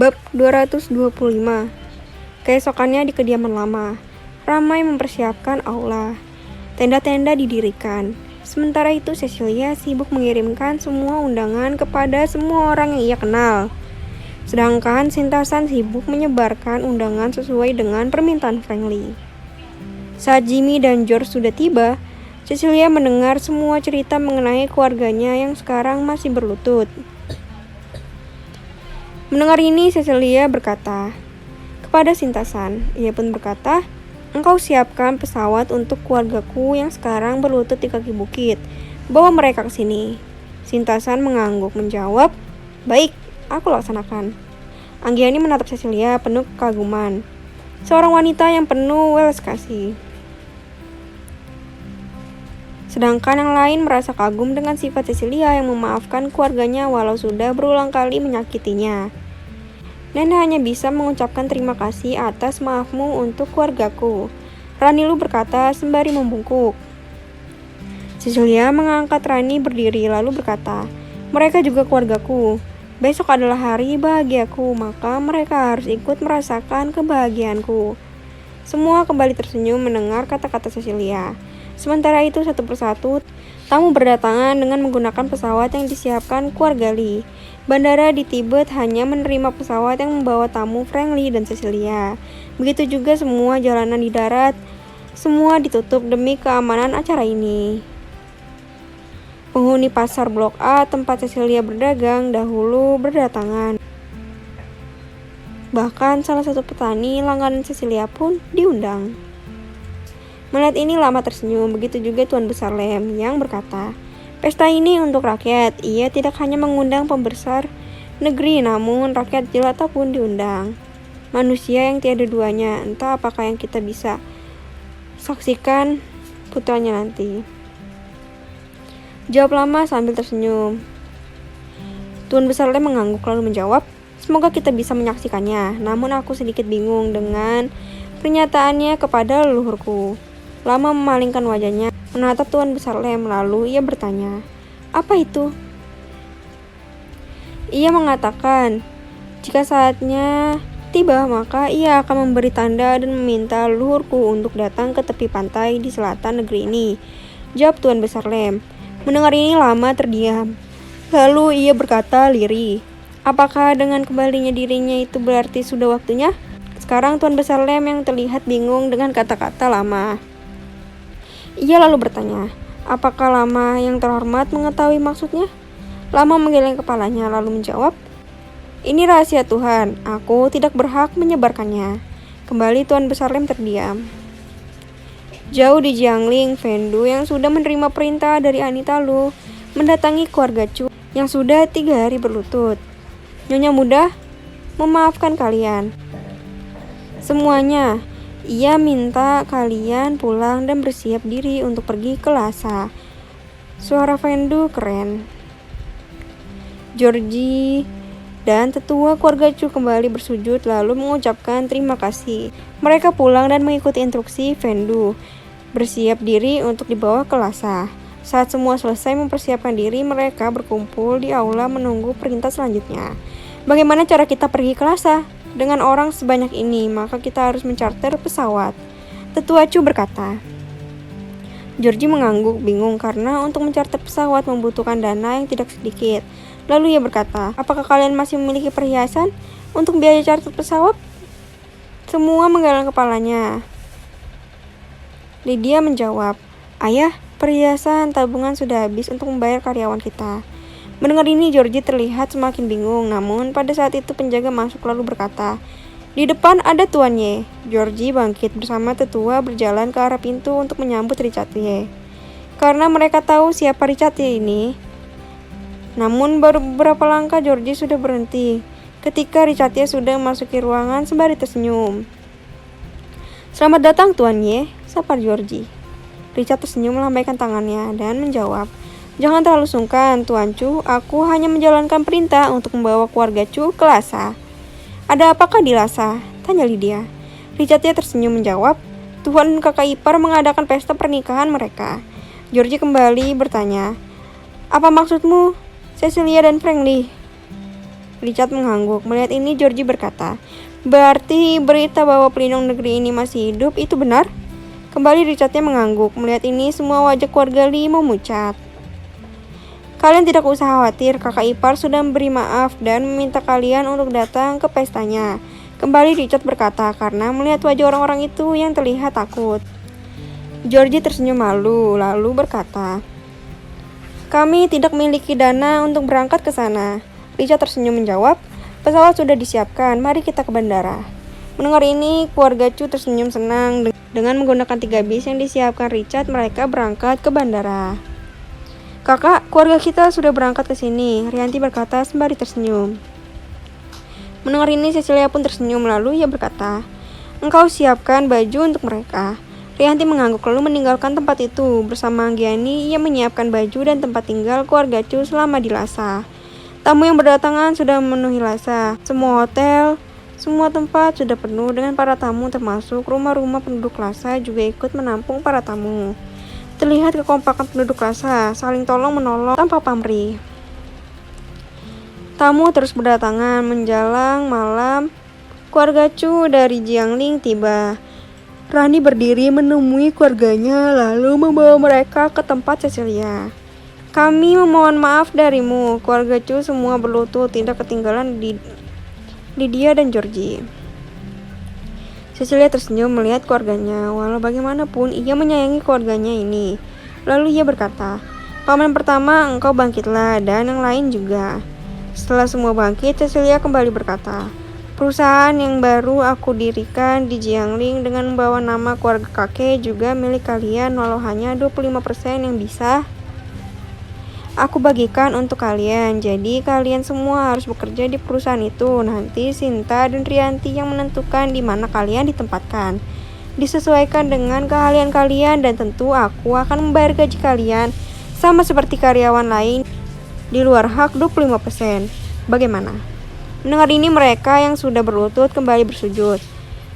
Bab 225. Keesokannya di kediaman lama, ramai mempersiapkan aula. Tenda-tenda didirikan. Sementara itu Cecilia sibuk mengirimkan semua undangan kepada semua orang yang ia kenal. Sedangkan Sintasan sibuk menyebarkan undangan sesuai dengan permintaan Frankly. Saat Jimmy dan George sudah tiba, Cecilia mendengar semua cerita mengenai keluarganya yang sekarang masih berlutut. Mendengar ini, Cecilia berkata kepada Sintasan. Ia pun berkata, "Engkau siapkan pesawat untuk keluargaku yang sekarang berlutut di kaki bukit. Bawa mereka ke sini." Sintasan mengangguk menjawab, "Baik, aku laksanakan." Anggiani menatap Cecilia penuh kekaguman. Seorang wanita yang penuh welas kasih. Sedangkan yang lain merasa kagum dengan sifat Cecilia yang memaafkan keluarganya walau sudah berulang kali menyakitinya. "Nenek hanya bisa mengucapkan terima kasih atas maafmu untuk keluargaku," Ranilu berkata sembari membungkuk. Cecilia mengangkat Rani berdiri lalu berkata, "Mereka juga keluargaku. Besok adalah hari bahagiaku, maka mereka harus ikut merasakan kebahagiaanku." Semua kembali tersenyum mendengar kata-kata Cecilia. Sementara itu satu persatu tamu berdatangan dengan menggunakan pesawat yang disiapkan keluarga Lee. Bandara di Tibet hanya menerima pesawat yang membawa tamu Frankly dan Cecilia. Begitu juga semua jalanan di darat, semua ditutup demi keamanan acara ini. Penghuni pasar Blok A tempat Cecilia berdagang dahulu berdatangan. Bahkan salah satu petani langganan Cecilia pun diundang. Melihat ini Lama tersenyum, begitu juga Tuan Besar Lem yang berkata, "Pesta ini untuk rakyat. Ia tidak hanya mengundang pembesar negeri, namun rakyat jelata pun diundang. Manusia yang tiada duanya, entah apakah yang kita bisa saksikan putranya nanti." Jawab Lama sambil tersenyum. Tuan Besar Lem mengangguk lalu menjawab, "Semoga kita bisa menyaksikannya, namun aku sedikit bingung dengan pernyataannya kepada leluhurku." Lama memalingkan wajahnya, menatap Tuan Besar Lem, lalu ia bertanya, "Apa itu?" Ia mengatakan, jika saatnya tiba, maka ia akan memberi tanda dan meminta leluhurku untuk datang ke tepi pantai di selatan negeri ini. Jawab Tuan Besar Lem. Mendengar ini Lama terdiam. Lalu ia berkata lirih, "Apakah dengan kembalinya dirinya itu berarti sudah waktunya?" Sekarang Tuan Besar Lem yang terlihat bingung dengan kata-kata Lama. Ia lalu bertanya, "Apakah Lama yang terhormat mengetahui maksudnya?" Lama menggeleng kepalanya lalu menjawab, "Ini rahasia Tuhan, aku tidak berhak menyebarkannya." Kembali Tuan Besar Lem terdiam. Jauh di Jiangling, Fendu yang sudah menerima perintah dari Anita Lu mendatangi keluarga Chu yang sudah 3 hari berlutut. "Nyonya muda, memaafkan kalian semuanya. Ia minta kalian pulang dan bersiap diri untuk pergi ke Lhasa." Suara Fendu keren. Georgie dan tetua keluarga Chu kembali bersujud lalu mengucapkan terima kasih. Mereka pulang dan mengikuti instruksi Fendu, bersiap diri untuk dibawa ke Lhasa. Saat semua selesai mempersiapkan diri, mereka berkumpul di aula menunggu perintah selanjutnya. "Bagaimana cara kita pergi ke Lhasa? Dengan orang sebanyak ini, maka kita harus mencarter pesawat," tetua Chu berkata. Georgie mengangguk bingung karena untuk mencarter pesawat membutuhkan dana yang tidak sedikit. Lalu ia berkata, "Apakah kalian masih memiliki perhiasan untuk biaya charter pesawat?" Semua menggeleng kepalanya. Lydia menjawab, "Ayah, perhiasan tabungan sudah habis untuk membayar karyawan kita." Mendengar ini Georgie terlihat semakin bingung, namun pada saat itu penjaga masuk lalu berkata, "Di depan ada Tuan Ye." Georgie bangkit bersama tetua berjalan ke arah pintu untuk menyambut Richard Ye. Karena mereka tahu siapa Richard Ye ini. Namun baru beberapa langkah Georgie sudah berhenti ketika Richard Ye sudah memasuki ruangan sembari tersenyum. "Selamat datang Tuan Ye," sapa Georgie. Richard tersenyum melambaikan tangannya dan menjawab, "Jangan terlalu sungkan, Tuan Chu. Aku hanya menjalankan perintah untuk membawa keluarga Chu ke Lhasa." "Ada apakah di Lhasa?" tanya Lydia. Richard Ye tersenyum menjawab, "Tuhan dan kakak ipar mengadakan pesta pernikahan mereka." Georgie kembali bertanya, "Apa maksudmu, Cecilia dan Frankly?" Richard mengangguk. Melihat ini, Georgie berkata, "Berarti berita bahwa pelindung negeri ini masih hidup itu benar?" Kembali Richardnya mengangguk. Melihat ini, semua wajah keluarga Lee memucat. "Kalian tidak usah khawatir, kakak ipar sudah memberi maaf dan meminta kalian untuk datang ke pestanya." Kembali Richard berkata karena melihat wajah orang-orang itu yang terlihat takut. Georgie tersenyum malu, lalu berkata, "Kami tidak memiliki dana untuk berangkat ke sana." Richard tersenyum menjawab, "Pesawat sudah disiapkan, mari kita ke bandara." Mendengar ini, keluarga Chu tersenyum senang. Dengan menggunakan 3 bis yang disiapkan Richard, mereka berangkat ke bandara. "Kakak, keluarga kita sudah berangkat ke sini," Rianti berkata sembari tersenyum. Mendengar ini, Cecilia pun tersenyum, lalu ia berkata, "Engkau siapkan baju untuk mereka." Rianti mengangguk lalu meninggalkan tempat itu. Bersama Anggiani, ia menyiapkan baju dan tempat tinggal keluarga Chu selama di Lhasa. Tamu yang berdatangan sudah memenuhi Lhasa. Semua hotel, semua tempat sudah penuh dengan para tamu, termasuk rumah-rumah penduduk Lhasa juga ikut menampung para tamu. Terlihat kekompakan penduduk Lhasa, saling tolong-menolong tanpa pamrih. Tamu terus berdatangan. Menjelang malam, keluarga Chu dari Jiangling tiba. Rani berdiri menemui keluarganya lalu membawa mereka ke tempat Cecilia. "Kami memohon maaf darimu." Keluarga Chu semua berlutut, tidak ketinggalan Lydia dan Georgie. Cecilia tersenyum melihat keluarganya. Walau bagaimanapun, ia menyayangi keluarganya ini. Lalu ia berkata, "Paman pertama, engkau bangkitlah, dan yang lain juga." Setelah semua bangkit, Cecilia kembali berkata, "Perusahaan yang baru aku dirikan di Jiangling dengan membawa nama keluarga kakek juga milik kalian, walau hanya 25% yang bisa aku bagikan untuk kalian. Jadi kalian semua harus bekerja di perusahaan itu. Nanti Sinta dan Rianti yang menentukan di mana kalian ditempatkan. Disesuaikan dengan keahlian kalian dan tentu aku akan membayar gaji kalian sama seperti karyawan lain di luar hak 25%. Bagaimana?" Mendengar ini, mereka yang sudah berlutut kembali bersujud.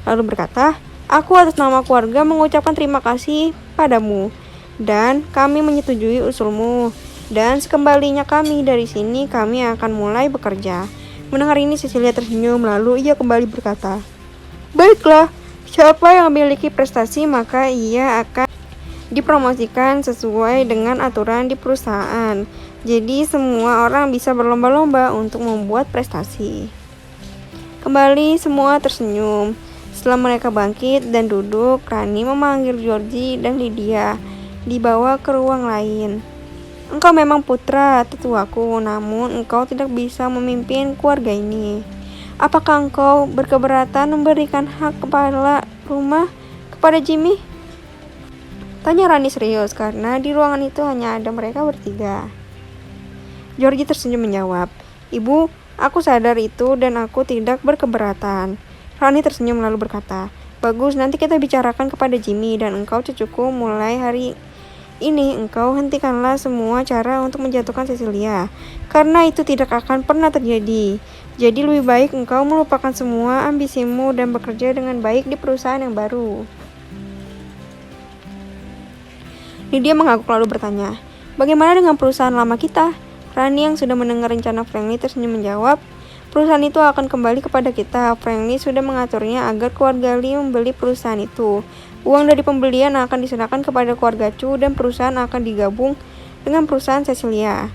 Lalu berkata, "Aku atas nama keluarga mengucapkan terima kasih padamu. Dan kami menyetujui usulmu. Dan sekembalinya kami dari sini, kami akan mulai bekerja." Mendengar ini, Cecilia tersenyum, lalu ia kembali berkata, "Baiklah, siapa yang memiliki prestasi maka ia akan dipromosikan sesuai dengan aturan di perusahaan. Jadi semua orang bisa berlomba-lomba untuk membuat prestasi." Kembali semua tersenyum. Setelah mereka bangkit dan duduk, Rani memanggil Georgie dan Lydia, dibawa ke ruang lain. "Engkau memang putra tetuaku, namun engkau tidak bisa memimpin keluarga ini. Apakah engkau berkeberatan memberikan hak kepala rumah kepada Jimmy?" Tanya Rani serius, karena di ruangan itu hanya ada mereka bertiga. Georgie tersenyum menjawab, "Ibu, aku sadar itu dan aku tidak berkeberatan." Rani tersenyum lalu berkata, "Bagus, nanti kita bicarakan kepada Jimmy dan engkau cucuku mulai hari ini engkau hentikanlah semua cara untuk menjatuhkan Cecilia, karena itu tidak akan pernah terjadi. Jadi lebih baik engkau melupakan semua ambisimu dan bekerja dengan baik di perusahaan yang baru." Lydia mengangguk lalu bertanya, "Bagaimana dengan perusahaan lama kita?" Rani yang sudah mendengar rencana Frankly tersenyum menjawab, "Perusahaan itu akan kembali kepada kita. Frankly sudah mengaturnya agar keluarga Lee membeli perusahaan itu. Uang dari pembelian akan diserahkan kepada keluarga Chu dan perusahaan akan digabung dengan perusahaan Cecilia."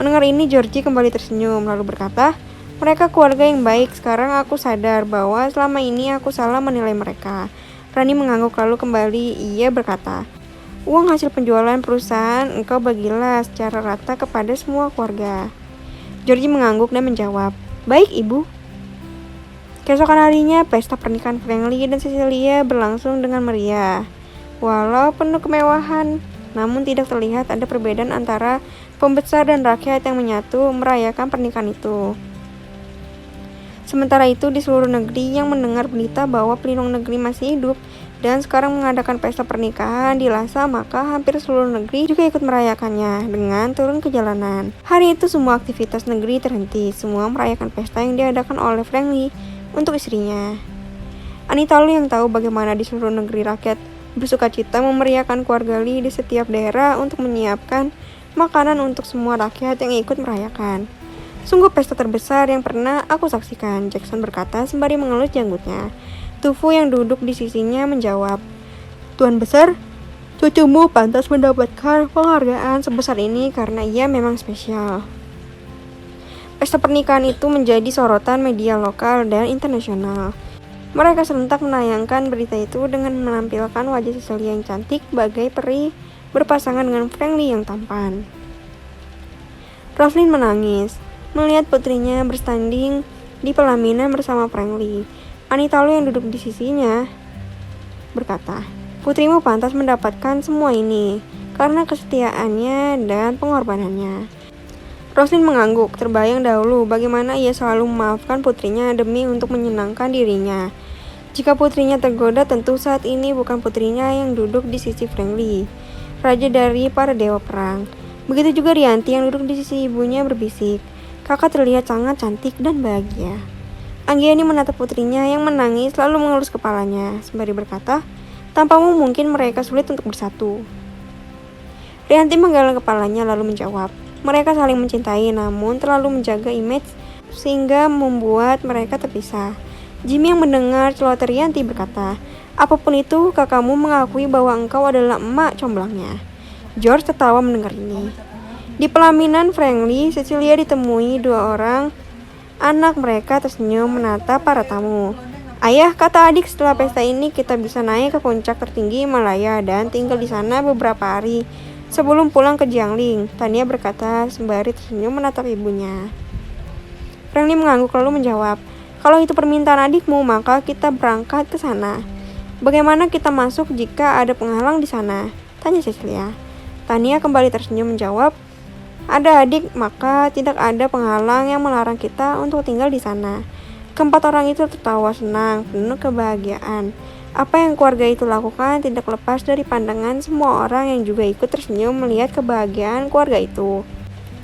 Mendengar ini, Georgie kembali tersenyum lalu berkata, "Mereka keluarga yang baik. Sekarang aku sadar bahwa selama ini aku salah menilai mereka." Rani mengangguk lalu kembali ia berkata, "Uang hasil penjualan perusahaan engkau bagilah secara rata kepada semua keluarga." Georgie mengangguk dan menjawab, "Baik, Ibu." Keesokan harinya, pesta pernikahan Frankly dan Cecilia berlangsung dengan meriah. Walau penuh kemewahan, namun tidak terlihat ada perbedaan antara pembesar dan rakyat yang menyatu merayakan pernikahan itu. Sementara itu, di seluruh negeri yang mendengar berita bahwa pelindung negeri masih hidup dan sekarang mengadakan pesta pernikahan di Lhasa, maka hampir seluruh negeri juga ikut merayakannya dengan turun ke jalanan. Hari itu semua aktivitas negeri terhenti. Semua merayakan pesta yang diadakan oleh Frankly untuk istrinya. Anita Lu yang tahu bagaimana di seluruh negeri rakyat bersukacita memeriahkan keluarga Lee di setiap daerah untuk menyiapkan makanan untuk semua rakyat yang ikut merayakan. Sungguh pesta terbesar yang pernah aku saksikan, Jackson berkata sembari mengelus janggutnya. Tufu yang duduk di sisinya menjawab, Tuan besar, cucumu pantas mendapatkan penghargaan sebesar ini karena ia memang spesial. Pesta pernikahan itu menjadi sorotan media lokal dan internasional. Mereka serentak menayangkan berita itu dengan menampilkan wajah Cecilia yang cantik bagai peri berpasangan dengan Franklin yang tampan. Roslyn menangis melihat putrinya berstanding di pelaminan bersama Franklin. Anita Lu yang duduk di sisinya berkata, putrimu pantas mendapatkan semua ini karena kesetiaannya dan pengorbanannya. Roslyn mengangguk, terbayang dahulu bagaimana ia selalu memaafkan putrinya demi untuk menyenangkan dirinya. Jika putrinya tergoda, tentu saat ini bukan putrinya yang duduk di sisi Franklin, raja dari para dewa perang. Begitu juga Rianti yang duduk di sisi ibunya berbisik, kakak terlihat sangat cantik dan bahagia. Anggiani menatap putrinya yang menangis lalu mengelus kepalanya, sembari berkata, tampamu mungkin mereka sulit untuk bersatu. Rianti menggeleng kepalanya lalu menjawab, mereka saling mencintai namun terlalu menjaga image sehingga membuat mereka terpisah. Jimmy yang mendengar celoteh Rianti berkata, apapun itu kakakmu mengakui bahwa engkau adalah emak comblangnya. George tertawa mendengar ini. Di pelaminan Franklin, Cecilia ditemui dua orang anak mereka tersenyum menatap para tamu. Ayah, kata adik, setelah pesta ini kita bisa naik ke puncak tertinggi Himalaya dan tinggal di sana beberapa hari sebelum pulang ke Jiangling. Tania berkata sembari tersenyum menatap ibunya. Franklin mengangguk lalu menjawab, kalau itu permintaan adikmu maka kita berangkat ke sana. Bagaimana kita masuk jika ada penghalang di sana? Tanya Cecilia. Tania kembali tersenyum menjawab, ada adik, maka tidak ada penghalang yang melarang kita untuk tinggal di sana. Keempat orang itu tertawa senang, penuh kebahagiaan. Apa yang keluarga itu lakukan tidak lepas dari pandangan semua orang yang juga ikut tersenyum melihat kebahagiaan keluarga itu.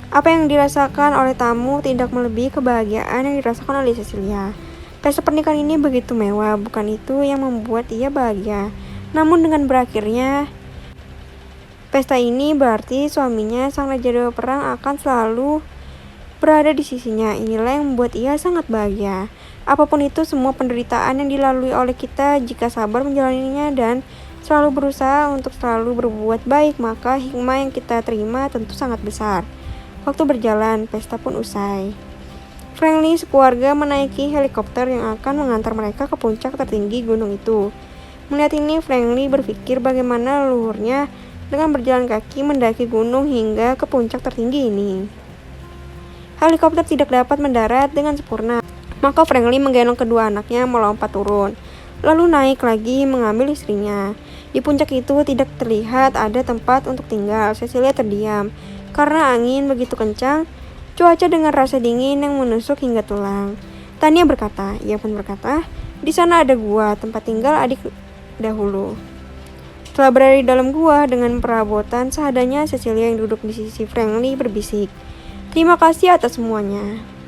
Apa yang dirasakan oleh tamu tidak melebihi kebahagiaan yang dirasakan oleh Cecilia. Pesta pernikahan ini begitu mewah, bukan itu yang membuat ia bahagia. Namun dengan berakhirnya pesta ini berarti suaminya, sang raja dewa perang, akan selalu berada di sisinya. Inilah yang membuat ia sangat bahagia. Apapun itu, semua penderitaan yang dilalui oleh kita, jika sabar menjalaninya dan selalu berusaha untuk selalu berbuat baik, maka hikmah yang kita terima tentu sangat besar. Waktu berjalan, pesta pun usai. Franklin sekeluarga menaiki helikopter yang akan mengantar mereka ke puncak tertinggi gunung itu. Melihat ini, Franklin berpikir bagaimana leluhurnya dengan berjalan kaki mendaki gunung hingga ke puncak tertinggi ini. Helikopter tidak dapat mendarat dengan sempurna, maka Franklin menggendong kedua anaknya melompat turun, lalu naik lagi mengambil istrinya. Di puncak itu tidak terlihat ada tempat untuk tinggal. Cecilia terdiam, karena angin begitu kencang, cuaca dengan rasa dingin yang menusuk hingga tulang. Tania berkata, ia pun berkata, di sana ada gua, tempat tinggal adik dahulu. Setelah berada di dalam gua dengan perabotan seadanya, Cecilia yang duduk di sisi Franklin berbisik, terima kasih atas semuanya.